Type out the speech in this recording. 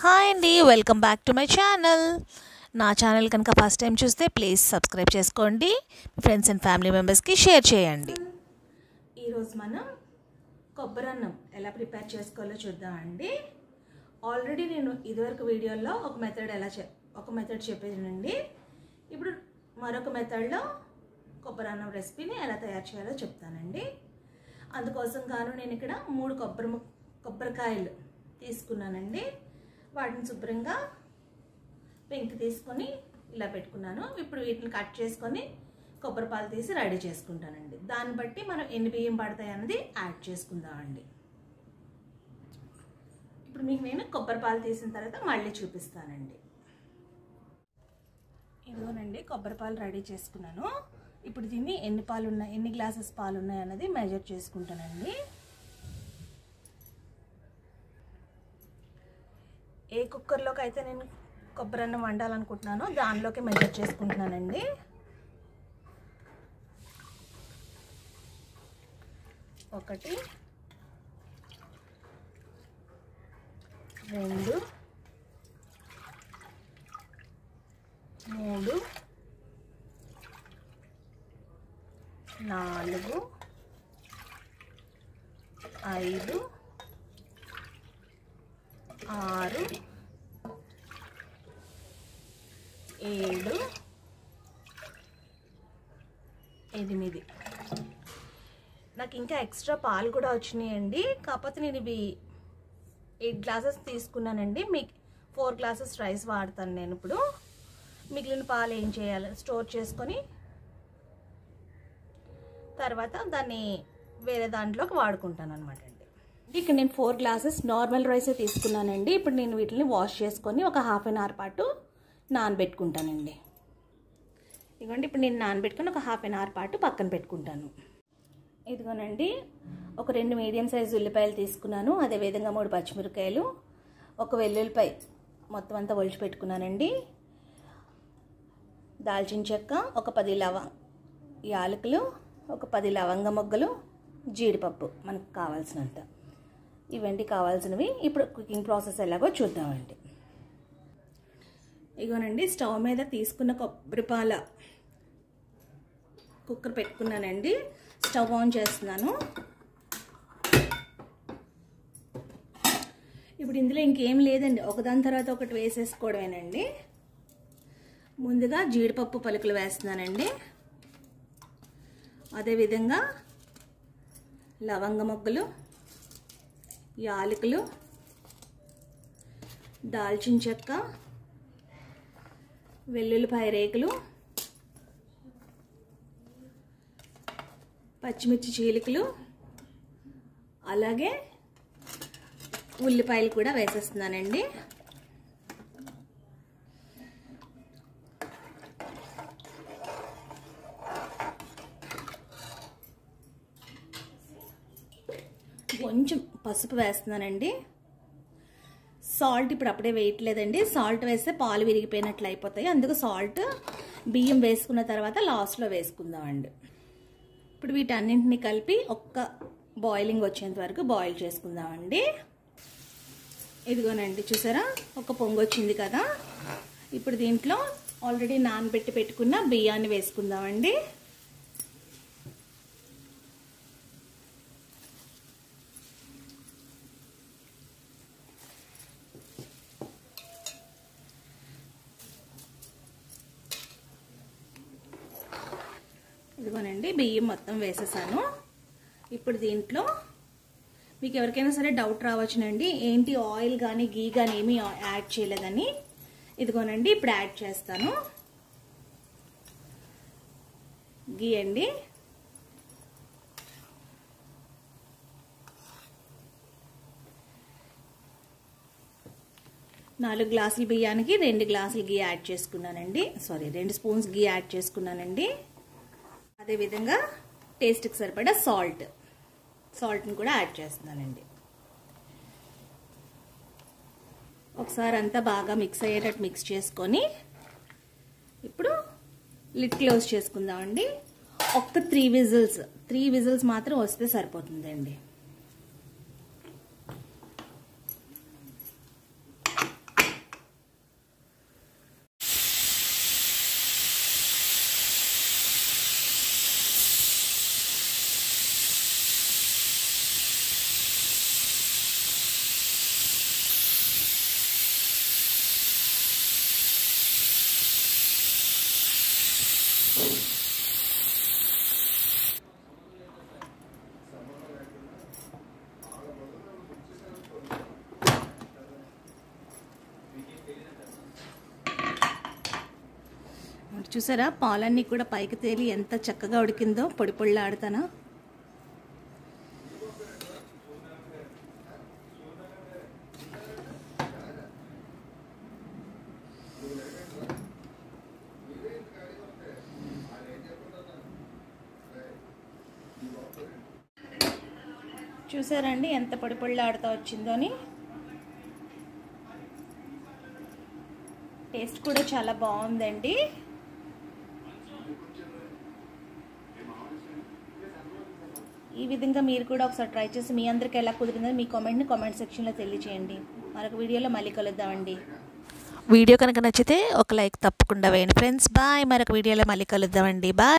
Hi అండి, welcome back to my channel. నా channel కనుక ఫస్ట్ టైం చూస్తే ప్లీజ్ సబ్స్క్రైబ్ చేసుకోండి, మీ ఫ్రెండ్స్ అండ్ ఫ్యామిలీ మెంబర్స్కి షేర్ చేయండి. ఈరోజు మనం కొబ్బరన్నం ఎలా ప్రిపేర్ చేసుకోవాలో చూద్దామండి. ఆల్రెడీ నేను ఇదివరకు వీడియోలో ఒక మెథడ్ చెప్పేదండి. ఇప్పుడు మరొక మెథడ్లో కొబ్బరన్నం రెసిపీని ఎలా తయారు చేయాలో చెప్తానండి. అందుకోసం గాను నేను ఇక్కడ 3 కొబ్బరికాయలు తీసుకున్నానండి. వాటిని శుభ్రంగా పెంకు తీసుకొని ఇలా పెట్టుకున్నాను. ఇప్పుడు వీటిని కట్ చేసుకొని కొబ్బరి పాలు తీసి రెడీ చేసుకుంటానండి. దాన్ని బట్టి మనం ఎన్ని బియ్యం పడతాయి అన్నది యాడ్ చేసుకుందామండి. ఇప్పుడు మీకు నేను కొబ్బరి పాలు తీసిన తర్వాత మళ్ళీ చూపిస్తానండి. ఇదిగోనండి, కొబ్బరి పాలు రెడీ చేసుకున్నాను. ఇప్పుడు దీన్ని ఎన్ని గ్లాసెస్ పాలు ఉన్నాయి అన్నది మెజర్ చేసుకుంటానండి. ఏ కుక్కర్లోకి అయితే నేను కొబ్బరన్నం వండాలనుకుంటున్నానో దానిలోకి మెజర్ చేసుకుంటున్నానండి. ఒకటి, 2, 3, 4, 5, 6, 7, 8. నాకు ఇంకా ఎక్స్ట్రా పాలు కూడా వచ్చినాయండి. కాకపోతే నేను ఇవి 8 గ్లాసెస్ తీసుకున్నానండి. మీకు 4 గ్లాసెస్ రైస్ వాడతాను నేను. ఇప్పుడు మిగిలిన పాలు ఏం చేయాలి, స్టోర్ చేసుకొని తర్వాత దాన్ని వేరే దాంట్లోకి వాడుకుంటాను అనమాట అండి. ఇక్కడ నేను 4 గ్లాసెస్ నార్మల్ రైస్ తీసుకున్నానండి. ఇప్పుడు నేను వీటిని వాష్ చేసుకొని ఒక హాఫ్ అన్ అవర్ పాటు నానబెట్టుకుంటానండి. ఇదిగోండి, ఇప్పుడు నేను నానబెట్టుకొని ఒక హాఫ్ అన్ అవర్ పాటు పక్కన పెట్టుకుంటాను. ఇదిగోనండి, ఒక 2 మీడియం సైజు ఉల్లిపాయలు తీసుకున్నాను. అదేవిధంగా 3 పచ్చిమిరకాయలు, ఒక వెల్లుల్లిపాయ మొత్తం అంతా ఒలిచి పెట్టుకున్నానండి. దాల్చిన చెక్క, ఒక 10 యాలకులు, ఒక 10 లవంగ మొగ్గలు, జీడిపప్పు మనకు కావాల్సినంత. ఇవన్నీ కావాల్సినవి. ఇప్పుడు కుకింగ్ ప్రాసెస్ ఎలాగో చూద్దామండి. ఇగోనండి, స్టవ్ మీద తీసుకున్న కొబ్బరిపాల కుక్కర్ పెట్టుకున్నానండి. స్టవ్ ఆన్ చేస్తున్నాను. ఇప్పుడు ఇందులో ఇంకేం లేదండి, ఒకదాని తర్వాత ఒకటి వేసేసుకోవడమేనండి. ముందుగా జీడిపప్పు పలుకులు వేస్తున్నానండి. అదేవిధంగా లవంగ మొగ్గలు, యాలకులు, దాల్చిన చెక్క, వెల్లుల్లిపాయ రేకులు, పచ్చిమిర్చి చీలికలు, అలాగే ఉల్లిపాయలు కూడా వేసేస్తున్నానండి. కొంచెం పసుపు వేస్తున్నానండి. సాల్ట్ ఇప్పుడు అప్పుడే వేయట్లేదండి. సాల్ట్ వేస్తే పాలు విరిగిపోయినట్లు అయిపోతాయి. అందుకు సాల్ట్ బియ్యం వేసుకున్న తర్వాత లాస్ట్లో వేసుకుందామండి. ఇప్పుడు వీటన్నింటినీ కలిపి ఒక్క బాయిలింగ్ వచ్చేంత వరకు బాయిల్ చేసుకుందామండి. ఇదిగోనండి, చూసారా, ఒక పొంగు వచ్చింది కదా. ఇప్పుడు దీంట్లో ఆల్రెడీ నానబెట్టి పెట్టుకున్న బియ్యాన్ని వేసుకుందామండి. ఇదిగోనండి, బియ్యం మొత్తం వేసేసాను. ఇప్పుడు దీంట్లో మీకు ఎవరికైనా సరే డౌట్ రావచ్చునండి, ఏంటి ఆయిల్ కానీ గీ కానీ ఏమీ యాడ్ చేయలేదని. ఇదిగోనండి, ఇప్పుడు యాడ్ చేస్తాను. గీ అండి. నాలుగు గ్లాసుల బియ్యానికి 2 గ్లాసులు గీ యాడ్ చేసుకున్నానండి. 2 స్పూన్స్ గీ యాడ్ చేసుకున్నానండి. అదేవిధంగా టేస్ట్కి సరిపడా సాల్ట్ని కూడా యాడ్ చేస్తున్నానండి. ఒకసారి అంతా బాగా మిక్స్ అయ్యేటట్టు మిక్స్ చేసుకొని ఇప్పుడు లిడ్ క్లోజ్ చేసుకుందామండి. ఒక్క 3 విజిల్స్ మాత్రం వస్తే సరిపోతుందండి. చూసారా పాలన్నీ కూడా పైకి తేలి ఎంత చక్కగా ఉడికిందో, పొడి పొడిలాడుతానా. చూసారండి ఎంత పొడి పొడిలాడుతూ వచ్చిందో అని. టేస్ట్ కూడా చాలా బాగుందండి. ఈ విధంగా మీరు కూడా ఒకసారి ట్రై చేసి మీ అందరికీ ఎలా కుదిరిందో మీ కామెంట్ సెక్షన్లో తెలియజేయండి. మరొక వీడియోలో మళ్ళీ కలుద్దామండి. వీడియో కనుక నచ్చితే ఒక లైక్ తప్పకుండా వేయండి ఫ్రెండ్స్. బాయ్. మరొక వీడియోలో మళ్ళీ కలుద్దామండి. బాయ్.